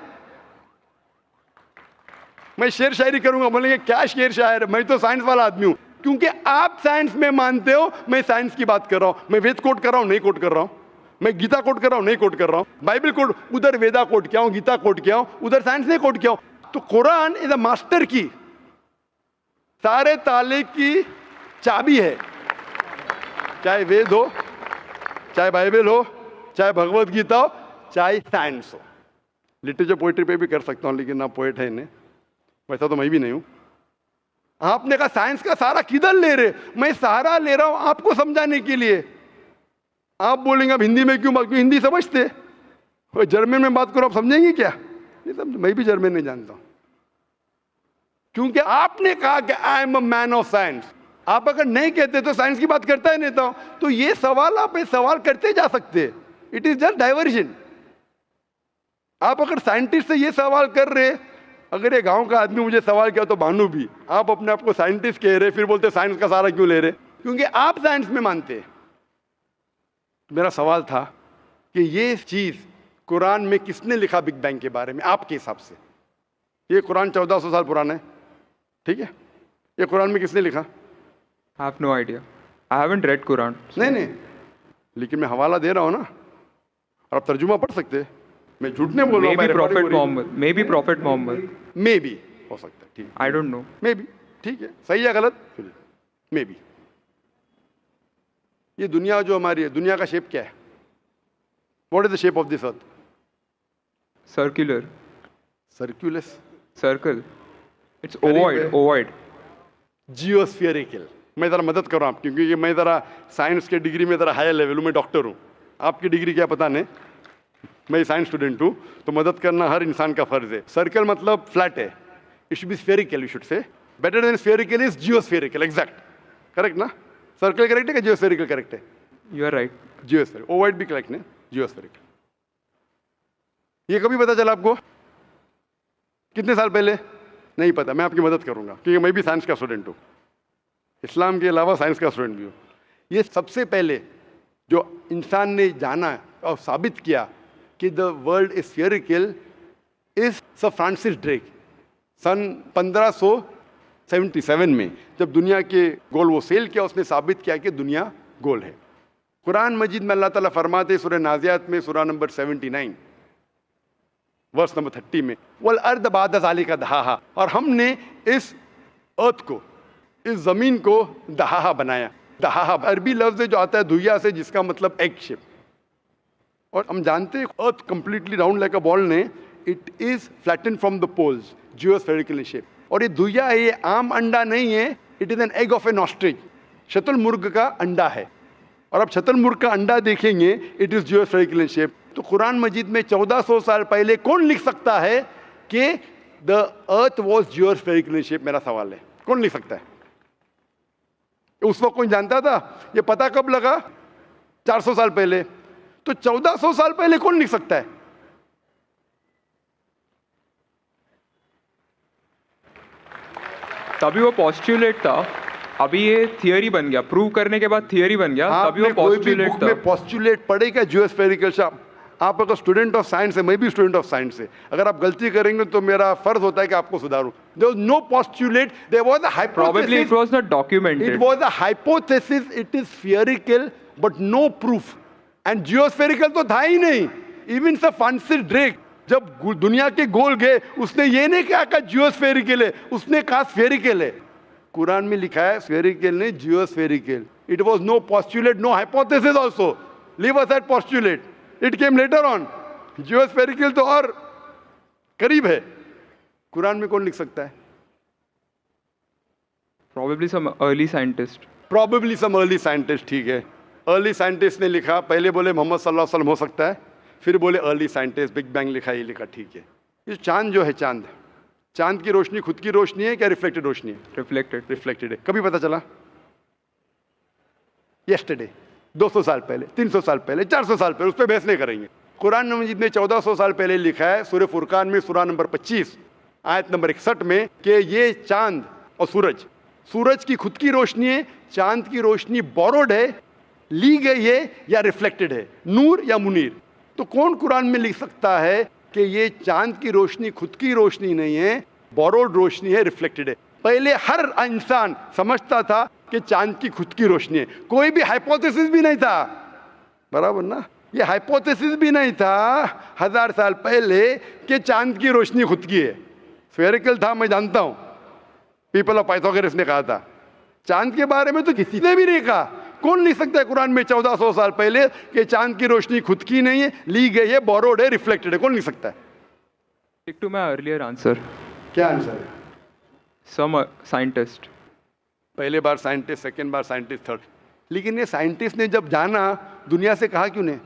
मैं शेर शायरी करूंगा, बोलेंगे क्या शेर शायर, मैं तो साइंस वाला आदमी हूं। क्योंकि आप साइंस में मानते हो, मैं साइंस की बात कर रहा हूं। मैं वेद कोट कर रहा हूं, नहीं कोट कर रहा हूं। मैं गीता कोट कर रहा हूं, नहीं कोट कर रहा हूं। बाइबल कोट, उधर वेदा कोट किया हूं, गीता कोट किया हूं, उधर साइंस नहीं कोट किया हूं। तो कुरान इज अ मास्टर की, सारे ताले की चाबी है। चाहे वेद हो, चाहे बाइबल हो, चाहे भगवत गीता हो, चाहे साइंस हो। लिटरेचर पोइट्री पे भी कर सकता हूं, लेकिन ना पोइट है इन्हें, वैसा तो मैं भी नहीं हूं। आपने कहा साइंस का सहारा किधर ले रहे? मैं सहारा ले रहा हूं आपको समझाने के लिए। आप बोलेंगे अब हिंदी में क्यों बात, क्यों हिंदी समझते? जर्मन में बात करो, आप समझेंगे क्या? नहीं समझ, मैं भी जर्मन नहीं जानता हूं। क्योंकि आपने कहा कि I am a man of science. आप अगर नहीं कहते तो साइंस की बात करता ही नहीं था। तो ये सवाल आप सवाल करते जा सकते, इट इज जस्ट डाइवर्जन। आप अगर साइंटिस्ट से ये सवाल कर रहे, अगर ये गांव का आदमी मुझे सवाल किया तो भानु भी, आप अपने आप को साइंटिस्ट कह रहे, फिर बोलते साइंस का सहारा क्यों ले रहे? क्योंकि आप साइंस में मानते। मेरा सवाल था कि ये चीज कुरान में किसने लिखा बिग बैंग के बारे में आपके हिसाब से? ये कुरान 1400 साल पुराना है, ठीक है? ये कुरान में किसने लिखा? I have no idea. I haven't read Quran. नहीं, लेकिन मैं हवाला दे रहा हूँ ना, और आप तर्जुमा पढ़ सकते हैं। मैं झूठ नहीं बोल रहा हूँ। Maybe Prophet Muhammad. Maybe Prophet Muhammad. Maybe हो सकता है, ठीक है। I don't know. Maybe, ठीक है, सही है गलत? Maybe. ये दुनिया जो हमारी है, दुनिया का शेप क्या है? What is the shape of this earth? Circular. सर्क्यूलस, Circle. It's Very ovoid. well. Ovoid. जियोस्फेरिकल। मैं ज़रा मदद कर रहा हूँ आप, क्योंकि ये मैं ज़रा साइंस के डिग्री में ज़रा हायर लेवल हूँ, मैं डॉक्टर हूँ। आपकी डिग्री क्या पता नहीं, मैं साइंस स्टूडेंट हूँ, तो मदद करना हर इंसान का फर्ज है। सर्कल मतलब फ्लैट है, it should be spherical, you should say. Better than spherical is geospherical, exact, correct ना? सर्कल करेक्ट है कि जियोस्फेरिकल करेक्ट है? You are right. Geospherical, ovoid भी करेक्ट है, जियोस्फेरिकल। ये कभी पता चला आपको? कितने साल पहले? नहीं पता, मैं आपकी मदद करूंगा, क्योंकि मैं भी साइंस का स्टूडेंट हूँ, इस्लाम के अलावा साइंस का स्टूडेंट भी हूँ। ये सबसे पहले जो इंसान ने जाना और साबित किया कि the world is spherical is sir Francis Drake. सन 1577 में जब दुनिया के गोल वो सेल किया, उसने साबित किया कि दुनिया गोल है। कुरान मजीद में अल्लाह ताला फरमाते सूरह नाज़ियात में सूरह नंबर 79 वर्स नंबर 30 में, वल अर्द बाद ज़ालिका दहाहा, और हमने इस अर्थ को, इस ज़मीन को दहाहा बनाया। दहाहा अरबी लफ्ज़ है जो आता है दुहिया से, जिसका मतलब एग शेप। और हम जानते हैं earth completely round like a ball ने, it is flatten from the poles, geospherical in shape. और ये दुहिया है, ये आम अंडा नहीं है, it is an egg of an ostrich, शतुरमुर्ग का अंडा है। और अब शतुरमुर्ग का अंडा देखेंगे, it is geospherical in shape. तो कुरान मजीद में 1400 साल पहले कौन लिख सकता है कि the earth was geospherical in shape? मेरा सवाल है, कौन लिख सकता है? उस वक्त कौन जानता था? ये पता कब लगा? 400 साल पहले। तो 1400 साल पहले कौन लिख सकता है? तभी वो postulate था, अभी ये थियरी बन गया, प्रूव करने के बाद थियरी बन गया, तभी वो आपने कोई भी postulate बुक था। में पोस्टुलेट पढ़ेगा जियोस्फेरिकल शेप? आप अगर स्टूडेंट ऑफ साइंस है, मैं भी स्टूडेंट ऑफ साइंस है, अगर आप गलती करेंगे तो मेरा फर्ज होता है कि आपको सुधारूं। There was no postulate, there was a Probably it hypothesis, was not documented. it was a hypothesis, it is spherical but no proof। and geospherical तो था ही नहीं। even सर फ्रांसिस ड्रेक जब दुनिया के गोल गए, उसने ये नहीं कहा जियोस्फेरिकल है, उसने कहा स्फेरिकल है। कुरान में लिखा है स्फेरिकल नहीं, geospherical. It was no postulate, no hypothesis also, leave aside postulate, it came later on. Geospherical तो और करीब है। कुरान में कौन लिख सकता है? Probably some early scientist. Probably some early scientist, ठीक है, अर्ली साइंटिस्ट ने लिखा। पहले बोले मोहम्मद सल्लल्लाहु अलैहि वसल्लम हो सकता है, फिर बोले अर्ली साइंटिस्ट, बिग बैंग लिखा, ये लिखा, ठीक है। ये चांद जो है, चांद की रोशनी खुद की रोशनी है क्या रिफ्लेक्टेड रोशनी है? Reflected. रिफ्लेक्टेड है। कभी पता चला? यस्टरडे, 200 साल पहले, 300 साल पहले, 400 साल पहले, उस पर बहस नहीं करेंगे। कुरान मजीद ने 1400 साल पहले लिखा है सूरह फुरकान में सूरह नंबर 25 आयत नंबर 61 में कि ये चांद और सूरज की खुद की रोशनी है, चांद की रोशनी बोरोड है, ली गई है या रिफ्लेक्टेड है, नूर या मुनीर। तो कौन कुरान में लिख सकता है कि ये चांद की रोशनी खुद की रोशनी नहीं है, बोरोड रोशनी है, रिफ्लेक्टेड है? पहले हर इंसान समझता था कि चांद की खुद की रोशनी है, कोई भी हाइपोथेसिस भी नहीं था, बराबर ना? ये हाइपोथेसिस भी नहीं था 1000 साल पहले कि चांद की रोशनी खुद की है। स्फेरिकल था, मैं जानता हूं, पीपल ऑफ पाइथागोरस ने कहा था। चांद के बारे में तो किसी ने भी नहीं कहा। कौन लिख सकता है कुरान में 1400 साल पहले कि चांद की रोशनी खुद की नहीं है, ली गई है, बोरोड है, रिफ्लेक्टेड है? कौन लिख सकता है? Stick to my earlier answer. क्या आंसर है? Some scientist. पहले बार साइंटिस्ट, सेकेंड बार साइंटिस्ट, थर्ड। लेकिन ये साइंटिस्ट ने जब जाना, दुनिया से कहा क्यों नहीं?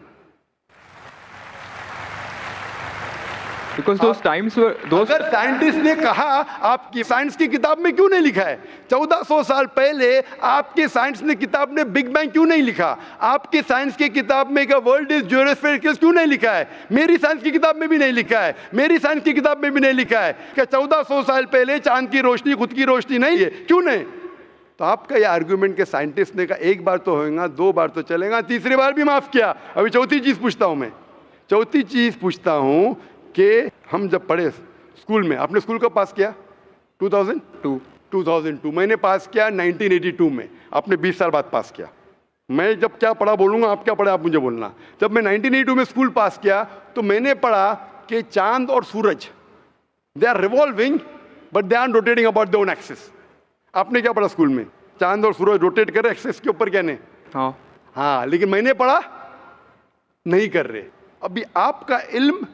Because those times were those. अगर साइंटिस्ट ने कहा, आपकी साइंस की किताब में क्यों नहीं लिखा है? 1400 साल पहले आपके साइंस ने किताब में बिग बैंग क्यों नहीं लिखा? आपके साइंस की किताब में का वर्ल्ड इज जियोस्फेरिकल क्यों नहीं लिखा है? मेरी साइंस की किताब में भी नहीं लिखा है, मेरी साइंस की किताब में भी नहीं लिखा है कि 1400 साल पहले चांद की रोशनी खुद की रोशनी नहीं है। क्यों नहीं? तो आपका यह आर्ग्यूमेंट के साइंटिस्ट ने कहा एक बार तो होगा, 2 बार तो चलेगा, तीसरी बार भी माफ किया। अभी चौथी चीज पूछता हूं मैं, चौथी चीज पूछता हूं कि हम जब पढ़े स्कूल में, आपने स्कूल कब पास किया? 2002। मैंने पास किया 1982 में, आपने 20 साल बाद पास किया। मैं जब क्या पढ़ा बोलूंगा, आप क्या पढ़ा आप मुझे बोलना। जब मैं 1982 में स्कूल पास किया तो मैंने पढ़ा कि चांद और सूरज they are revolving but they are rotating about their own axis. आपने क्या पढ़ा स्कूल में? चांद और सूरज रोटेट करे एक्सिस के ऊपर, क्या नहीं? हाँ. हाँ, लेकिन मैंने पढ़ा नहीं कर रहे। अभी आपका इल्म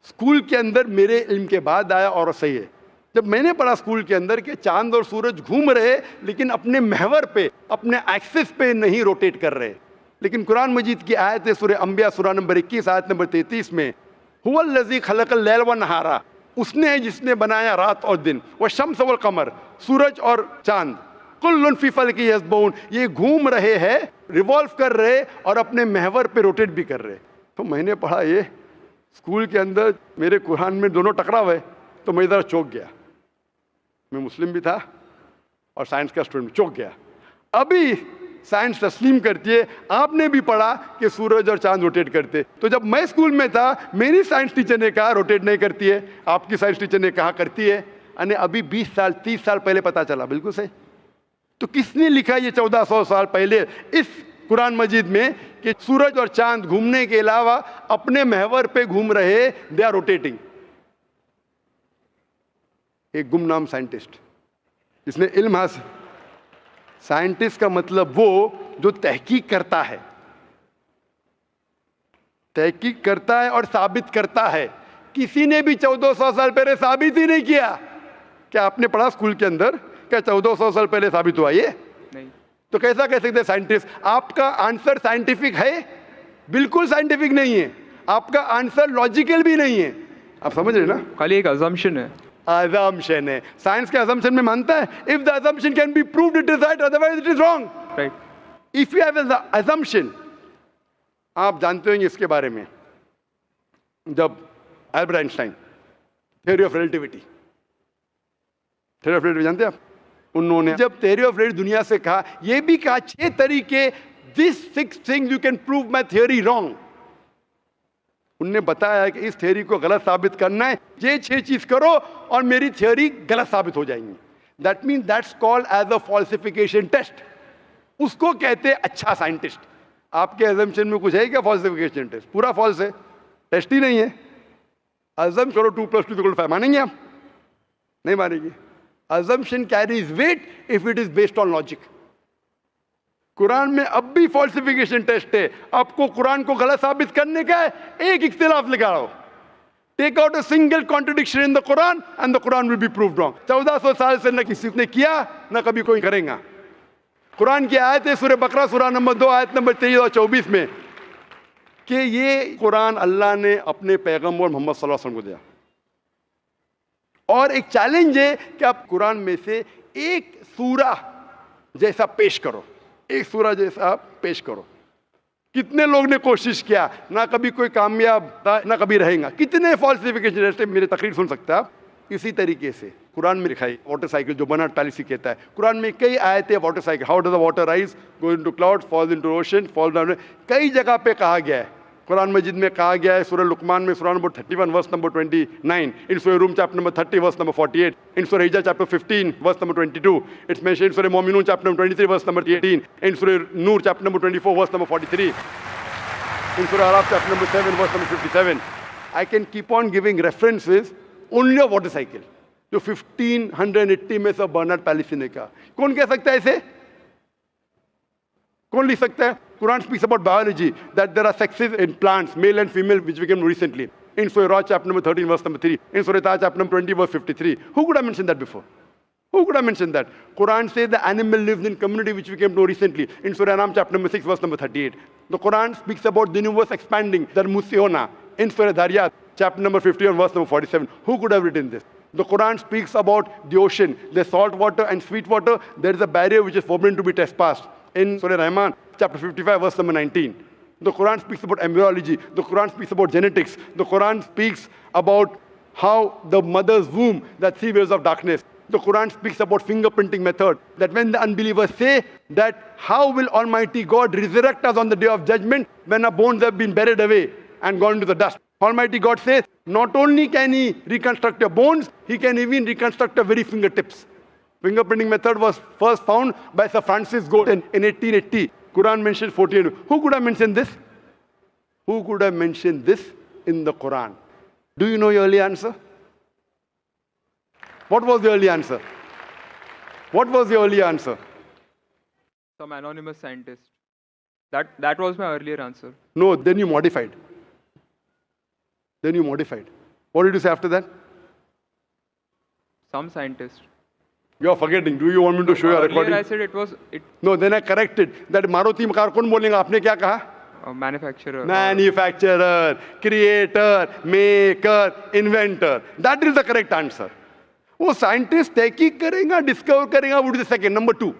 स्कूल के अंदर मेरे इल्म के बाद आया और सही है। जब मैंने पढ़ा स्कूल के अंदर कि चांद और सूरज घूम रहे लेकिन अपने महवर पे, अपने एक्सिस पे नहीं रोटेट कर रहे। लेकिन कुरान मजीद की आयत है सूरह अंबिया सूरा नंबर 21 आयत नंबर 33 में, हुवल्लज़ी खलक़ल लैल व नहारा, उसने है जिसने बनाया रात और दिन, व शम्स वल कमर, सूरज और चांद, कुल्लुन फी फलकी यस्बऊन, ये घूम रहे हैं, रिवॉल्व कर रहे और अपने महवर पे रोटेट भी कर रहे। तो मैंने पढ़ा ये स्कूल के अंदर, मेरे कुरान में दोनों टकरा हुए, तो मैं ज़रा चौंक गया। मैं मुस्लिम भी था और साइंस का स्टूडेंट, चौंक गया। अभी साइंस तस्लीम करती है, आपने भी पढ़ा कि सूरज और चांद रोटेट करते। तो जब मैं स्कूल में था, मेरी साइंस टीचर ने कहा रोटेट नहीं करती है, आपकी साइंस टीचर ने कहा करती है। यानी अभी 20 साल 30 साल पहले पता चला, बिल्कुल सही। तो किसने लिखा ये 1400 साल पहले इस कुरान मजीद में कि सूरज और चांद घूमने के अलावा अपने महवर पे घूम रहे, दे आर रोटेटिंग? एक गुमनाम साइंटिस्ट जिसने इल्म हासिल। साइंटिस्ट का मतलब वो जो तहकीक करता है, तहकीक करता है और साबित करता है। किसी ने भी 1400 साल पहले साबित ही नहीं किया। क्या आपने पढ़ा स्कूल के अंदर क्या 1400 साल पहले साबित हुआ ये? नहीं। तो कैसा कह सकते साइंटिस्ट? आपका आंसर साइंटिफिक है? बिल्कुल साइंटिफिक नहीं है। आपका आंसर लॉजिकल भी नहीं है। आप समझ रहे ना? खाली एक अजम्पशन है। assumption है। साइंस के assumption में मानता है if the assumption can be proved it is right, otherwise it is wrong. Right. If you have an assumption, आप जानते होंगे इसके बारे में, जब Albert Einstein theory of relativity, theory of relativity जानते हैं आप? उन्होंने जब थ्योरी ऑफ रिलेटिविटी दुनिया से कहा, यह भी कहा 6 तरीके, this 6 things you can prove my theory wrong. उनने बताया कि इस थ्योरी को गलत साबित करना है, ये 6 चीज करो और मेरी थ्योरी गलत साबित हो जाएंगी। That mean that's called as a falsification test. उसको कहते हैं अच्छा साइंटिस्ट। आपके अजम्पशन में कुछ है क्या फॉल्सिफिकेशन टेस्ट? पूरा फॉल्स है, टेस्ट ही नहीं है। अजम करो 2 + 2 = 5, मानेंगे आप? नहीं मानेंगे। Assumption carries weight if it is based on logic. Quran में अब भी फॉल्सिफिकेशन टेस्ट है। आपको कुरान को गलत साबित करने का है, एक इख्तिलाफ लगाओ, take out a single contradiction in the Quran and the Quran will be proved wrong. 1400 साल से न किसी ने किया, न कभी कोई करेगा। कुरान की आयत है सूरह बकरा सूरा नंबर 2 आयत नंबर 23 और 24 में कि ये कुरान अल्लाह ने अपने पैगंबर मोहम्मद सल्लल्लाहु अलैहि वसल्लम को दिया। और एक चैलेंज है कि आप कुरान में से एक सूरा जैसा पेश करो, एक सूरा जैसा आप पेश करो। कितने लोग ने कोशिश किया, ना कभी कोई कामयाब था, ना कभी रहेगा। कितने फॉल्सिफिकेशन जैसे मेरे तकरीर सुन सकते हैं आप। इसी तरीके से कुरान में लिखा है वाटर साइकिल, जो बर्नार्ड पैलिसी कहता है। कुरान में कई आयतें water cycle, how does the water rise, go into cloud, falls into ocean, fall down, कई जगह पे कहा गया है। कुरान मजीद में कहा गया है सूरह लुकमान में सूरा number 31 verse number 29, in Surah Rum chapter number 30 verse number 48, in Surah Hijr chapter 15 verse number 22, it's mention in Surah Muminun chapter number 23 verse number 18, in Surah Noor chapter number 24 verse number 43, in Surah Araf chapter number 7 verse number 57। I can keep on giving references only of water cycle, जो 1580 में सब Bernard policy ने कहा। कौन कह सकता है इसे? कौन लिख सकता है? Quran speaks about biology, that there are sexes in plants, male and female, which we came recently. In Surah Ra, chapter number 13, verse number 3. In Surah Taha, chapter number 20, verse 53. Who could have mentioned that before? Who could have mentioned that? Quran says the animal lives in community, which we came to know recently. In Surah Anam, chapter number 6, verse number 38. The Quran speaks about the universe expanding, the Musiona. In Surah Dariyat, chapter number 51, verse number 47. Who could have written this? The Quran speaks about the ocean, the salt water and sweet water. There is a barrier which is forbidden to be trespassed. In Surah Rahman, chapter 55, verse number 19. The Quran speaks about embryology. The Quran speaks about genetics. The Quran speaks about how the mother's womb, that 3 waves of darkness. The Quran speaks about fingerprinting method, that when the unbelievers say that how will Almighty God resurrect us on the day of judgment when our bones have been buried away and gone into the dust. Almighty God says, not only can He reconstruct your bones, He can even reconstruct your very fingertips. Fingerprinting method was first found by Sir Francis Galton in 1880. Quran mentions 14. Who could have mentioned this? Who could have mentioned this in the Quran? Do you know your early answer? What was the early answer? What was the early answer? Some anonymous scientist. That was my earlier answer. No, then you modified. What did you say after that? Some scientist. You are forgetting. Do you want me to show you a Earlier recording? I said it was No, then I corrected. That Maruti car कौन बोलेगा? आपने क्या कहा? a manufacturer. Manufacturer, creator, maker, inventor. That is the correct answer. वो scientist तहकीक करेगा, discover करेगा, would be the second. Number two.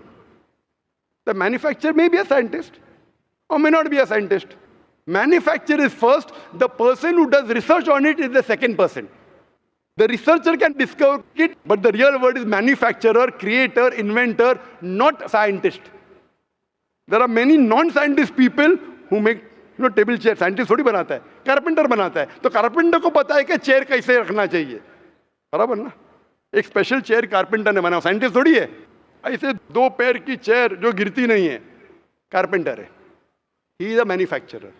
The manufacturer may be a scientist or may not be a scientist. Manufacturer is first. The person who does research on it is the second person. The researcher can discover it, but the real word is manufacturer, creator, inventor, not scientist. There are many non-scientist people who make table chair. Scientist थोड़ी बनाता है, carpenter बनाता है. तो carpenter को पता है कि चेयर कैसे रखना चाहिए. बराबर ना? एक स्पेशल चेयर कारपेंटर ने बनाया, साइंटिस्ट थोड़ी है. ऐसे दो पैर की चेयर जो गिरती नहीं है, कारपेंटर है. He is a manufacturer.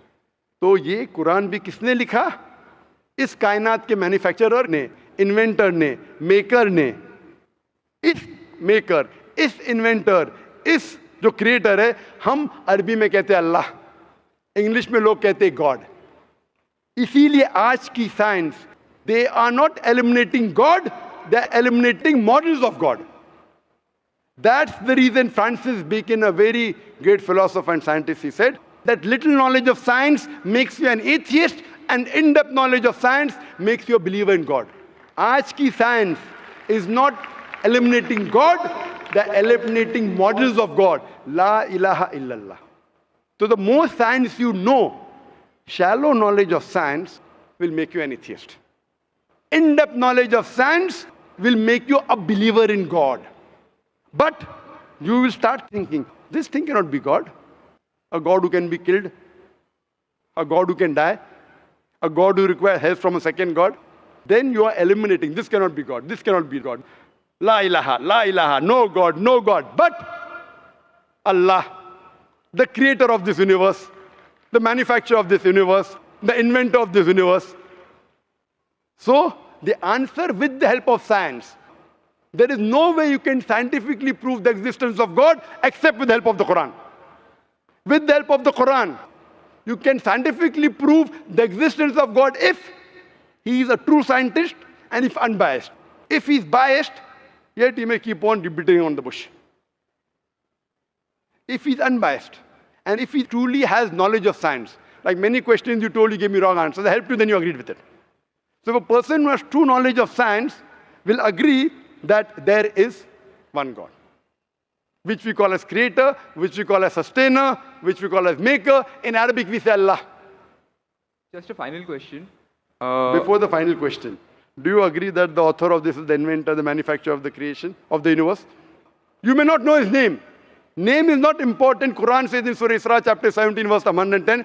तो ये कुरान भी किसने लिखा? इस कायनात के मैन्युफैक्चरर ने, इन्वेंटर ने, मेकर ने. इस मेकर, इस इन्वेंटर, इस जो क्रिएटर है, हम अरबी में कहते हैं अल्लाह, इंग्लिश में लोग कहते हैं गॉड. इसीलिए आज की science, they are not eliminating God, they are eliminating models of God. That's the reason Francis Bacon, a very great philosopher and scientist, he said that little knowledge of science makes you an atheist and in-depth knowledge of science makes you a believer in God. आज की science is not eliminating God, they're eliminating models of God. La ilaha illallah. So the more science you know, shallow knowledge of science will make you an atheist. In-depth knowledge of science will make you a believer in God. But you will start thinking, this thing cannot be God. A God who can be killed, a God who can die, a God who requires help from a second God. Then you are eliminating, this cannot be God, this cannot be God. La ilaha, no God, no God. But Allah, the creator of this universe, the manufacturer of this universe, the inventor of this universe. So, the answer with the help of science. There is no way you can scientifically prove the existence of God except with the help of the Quran. With the help of the Quran, you can scientifically prove the existence of God if he is a true scientist and if unbiased. If he is biased, yet he may keep on beating on the bush. If he is unbiased, and if he truly has knowledge of science, like many questions you told, you gave me wrong answers, I helped you, then you agreed with it. So if a person who has true knowledge of science will agree that there is one God, which we call as creator, which we call as sustainer, which we call as maker. In Arabic, we say Allah. Just a final question. Before the final question, do you agree that the author of this is the inventor, the manufacturer of the creation, of the universe? You may not know his name. Name is not important. Quran says in Surah Isra, chapter 17, verse 110,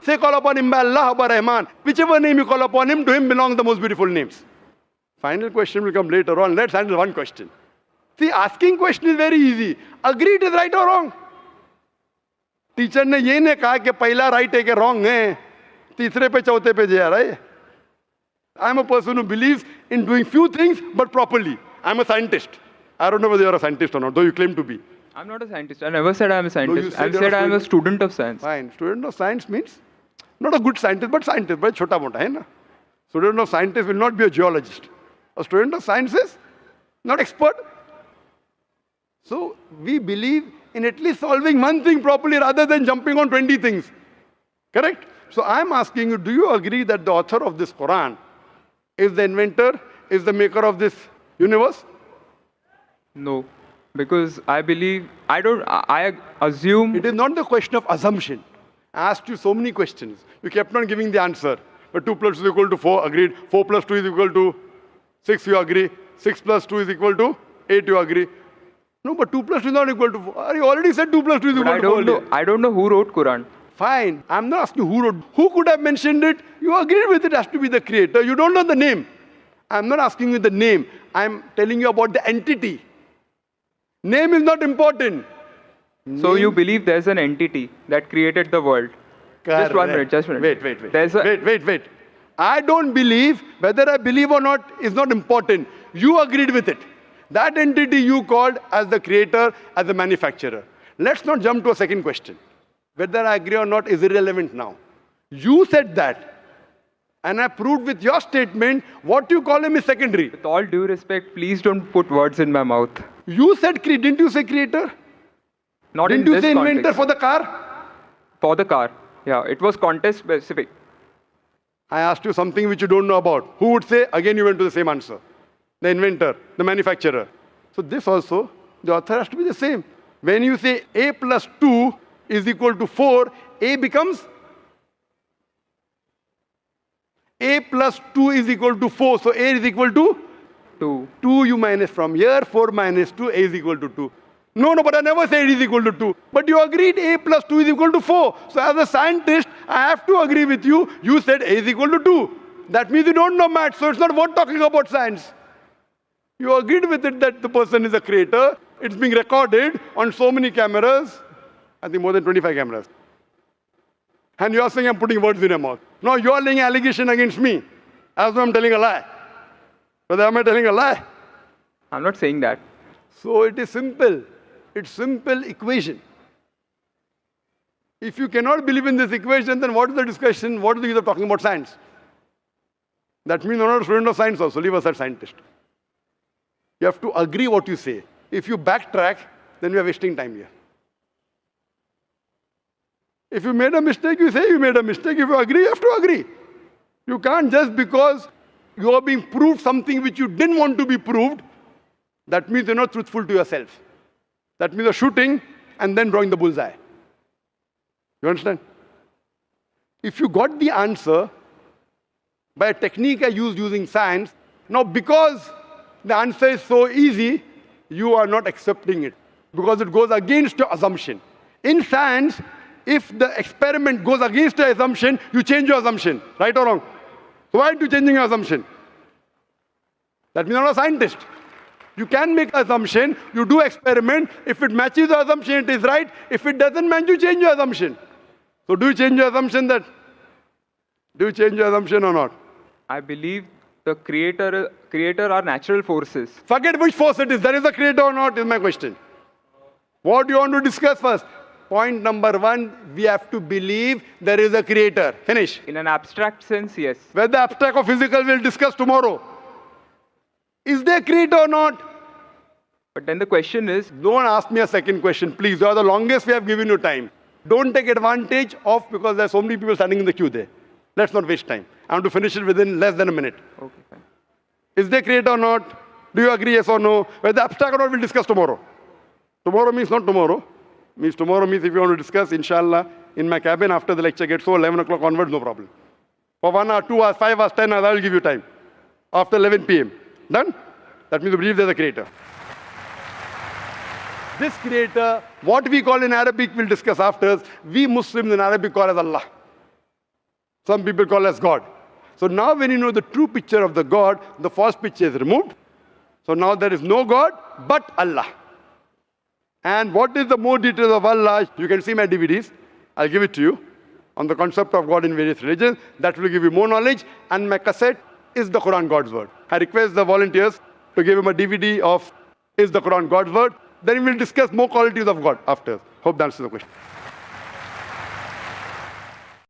Say, call upon him by Allah or by Rahman. Whichever name you call upon him, to him belong the most beautiful names. Final question will come later on. Let's handle one question. See, asking question is very easy. Agree it is right or wrong. Teacher ने ये नहीं कहा कि पहला right है कि wrong है, तीसरे पे चौथे पे जा रहा है. I am a person who believes in doing few things but properly. I am a scientist. I don't know whether you are a scientist or not, though you claim to be. I'm not a scientist. I never said I'm a scientist. No, I said I'm a student of science. Fine. Student of science means not a good scientist, but scientist. But छोटा मोटा है ना. Student of scientist will not be a geologist. A student of science is not expert. So we believe in at least solving one thing properly rather than jumping on 20 things. Correct? So I'm asking you, do you agree that the author of this Quran is the inventor, is the maker of this universe? No, because I believe, I assume. It is not the question of assumption. I asked you so many questions. You kept on giving the answer. But 2 plus 2 is equal to 4, agreed. 4 plus 2 is equal to 6, you agree. 6 plus 2 is equal to 8, you agree. No, but 2 plus 2 is not equal to 4. You already said 2 plus 2 is equal to 4. I don't know who wrote Quran. Fine. I'm not asking who wrote. Who could have mentioned it? You agreed with it has to be the creator. You don't know the name. I'm not asking you the name. I'm telling you about the entity. Name is not important. So you believe there's an entity that created the world? Correct. Just 1 minute. Wait. Wait. I don't believe, whether I believe or not is not important. You agreed with it. That entity you called as the creator, as the manufacturer. Let's not jump to a second question. Whether I agree or not is irrelevant now. You said that. And I proved with your statement what you call him is secondary. With all due respect, please don't put words in my mouth. You said, didn't you say creator? Not Didn't in you this say inventor context. for the car? For the car. Yeah, it was context specific. I asked you something which you don't know about. Who would say? Again, you went to the same answer. The inventor, the manufacturer. So this also, the author has to be the same. When you say A plus 2 is equal to 4, A becomes A plus 2 is equal to 4. So A is equal to 2. 2 you minus from here, 4 minus 2, A is equal to 2. No, but I never said it is equal to 2. But you agreed A plus 2 is equal to 4. So as a scientist, I have to agree with you. You said A is equal to 2. That means you don't know math, so it's not worth talking about science. You agreed with it that the person is a creator. It's being recorded on so many cameras. I think more than 25 cameras. And you're saying I'm putting words in your mouth. Now you're laying allegation against me. As though I'm telling a lie. Whether am I telling a lie? I'm not saying that. So it is simple. It's simple equation. If you cannot believe in this equation, then what is the discussion? What is the use of talking about science? That means you're not a student of science also. Leave aside scientist. You have to agree what you say. If you backtrack, then we are wasting time here. If you made a mistake, you say you made a mistake. If you agree, you have to agree. You can't just because you are being proved something which you didn't want to be proved, that means you're not truthful to yourself. That means you're shooting and then drawing the bullseye. You understand? If you got the answer by a technique I used using science, now because the answer is so easy, you are not accepting it because it goes against your assumption. In science, if the experiment goes against your assumption, you change your assumption, right or wrong? So why are you changing your assumption? That means you're not a scientist. You can make an assumption, you do experiment. If it matches the assumption, it is right. If it doesn't match, you change your assumption. So do you change your assumption that? Do you change your assumption or not? I believe the creator are natural forces. Forget which force it is. There is a creator or not is my question. What do you want to discuss first? Point number 1, we have to believe there is a creator. Finish. In an abstract sense, yes. Whether abstract or physical, we'll discuss tomorrow. Is there a creator or not? But then the question is, Don't ask me a second question, please. You are the longest we have given you time. Don't take advantage of because there are so many people standing in the queue there. Let's not waste time. I want to finish it within less than a minute. okay, fine. Is there a creator or not? Do you agree, yes or no? Whether abstract or not, we'll discuss tomorrow. Tomorrow means not tomorrow. Means tomorrow means if you want to discuss, inshallah, in my cabin after the lecture gets so 11 o'clock onwards, no problem. For 1 hour, 2 hours, 5 hours, 10 hours, I will give you time. After 11 p.m. Done? That means you believe there's a creator. This creator, what we call in Arabic, we'll discuss after. We Muslims in Arabic call as Allah. Some people call as God. So now when you know the true picture of the God, the false picture is removed. So now there is no God but Allah. And what is the more details of Allah? You can see my DVDs. I'll give it to you on the concept of God in various religions. That will give you more knowledge. And my cassette is the Quran God's Word. I request the volunteers to give him a DVD of Is the Quran God's Word? Then we will discuss more qualities of God after. Hope that answers the question.